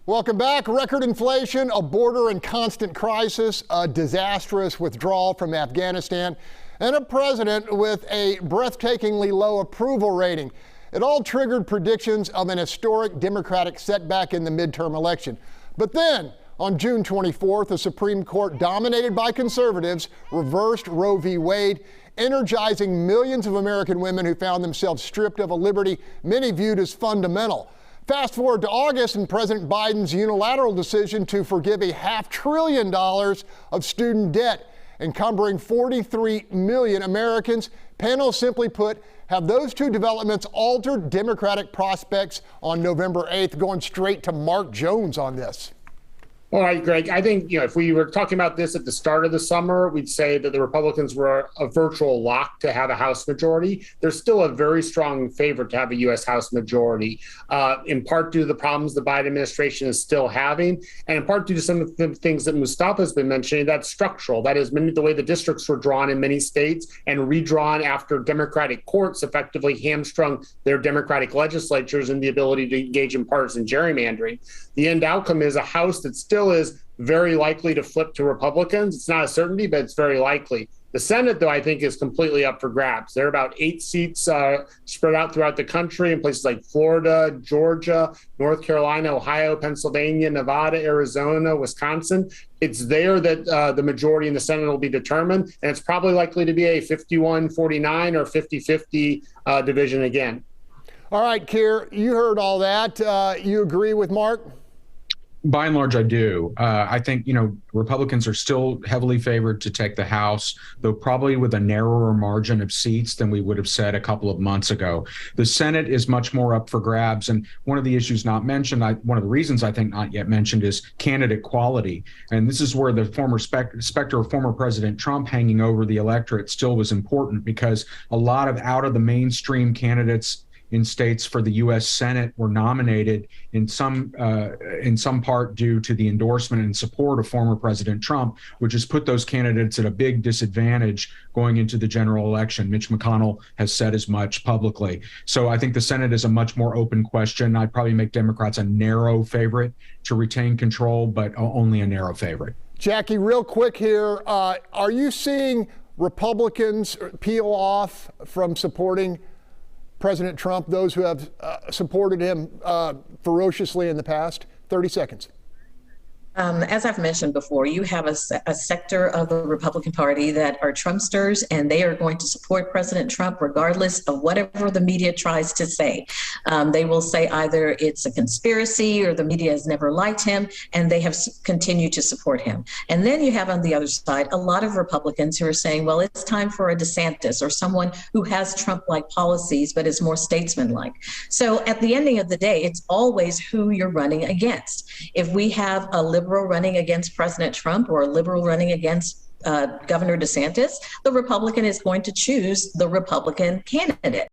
Welcome back. Record inflation, a border in constant crisis, a disastrous withdrawal from Afghanistan, and a president with a breathtakingly low approval rating. It all triggered predictions of an historic Democratic setback in the midterm election. But then, on June 24th, the Supreme Court, dominated by conservatives, reversed Roe v. Wade, energizing millions of American women who found themselves stripped of a liberty many viewed as fundamental. Fast forward to August and President Biden's unilateral decision to forgive $500 billion of student debt, encumbering 43 million Americans. Panel simply put, have those two developments altered Democratic prospects on November 8th? Going straight to Mark Jones on this. All right, Greg, I think, if we were talking about this at the start of the summer, we'd say that the Republicans were a virtual lock to have a House majority. They're still a very strong favorite to have a U.S. House majority, in part due to the problems the Biden administration is still having, and in part due to some of the things that Mustafa has been mentioning. That's structural. That is, the way the districts were drawn in many states and redrawn after Democratic courts effectively hamstrung their Democratic legislatures and the ability to engage in partisan gerrymandering. The end outcome is a House that still is very likely to flip to Republicans. It's not a certainty, but it's very likely. The Senate, though, I think is completely up for grabs. There are about 8 seats spread out throughout the country in places like Florida, Georgia, North Carolina, Ohio, Pennsylvania, Nevada, Arizona, Wisconsin. It's there that the majority in the Senate will be determined, and it's probably likely to be a 51-49 or 50-50 division again. All right, Keir, you heard all that. You agree with Mark? By and large, I do. I think, Republicans are still heavily favored to take the House, though probably with a narrower margin of seats than we would have said a couple of months ago. The Senate is much more up for grabs. And one of the issues not mentioned, one of the reasons I think not yet mentioned, is candidate quality. And this is where the former specter of former President Trump hanging over the electorate still was important, because a lot of out of the mainstream candidates in states for the U.S. Senate were nominated in some part due to the endorsement and support of former President Trump, which has put those candidates at a big disadvantage going into the general election. Mitch McConnell has said as much publicly. So I think the Senate is a much more open question. I'd probably make Democrats a narrow favorite to retain control, but only a narrow favorite. Jackie, real quick here, are you seeing Republicans peel off from supporting President Trump, those who have supported him ferociously in the past? 30 seconds. As I've mentioned before, you have a sector of the Republican Party that are Trumpsters, and they are going to support President Trump regardless of whatever the media tries to say. They will say either it's a conspiracy or the media has never liked him, and they have continued to support him. And then you have on the other side a lot of Republicans who are saying, well, it's time for a DeSantis or someone who has Trump-like policies but is more statesman-like. So at the ending of the day, it's always who you're running against. If we have a liberal running against President Trump or a liberal running against Governor DeSantis, the Republican is going to choose the Republican candidate.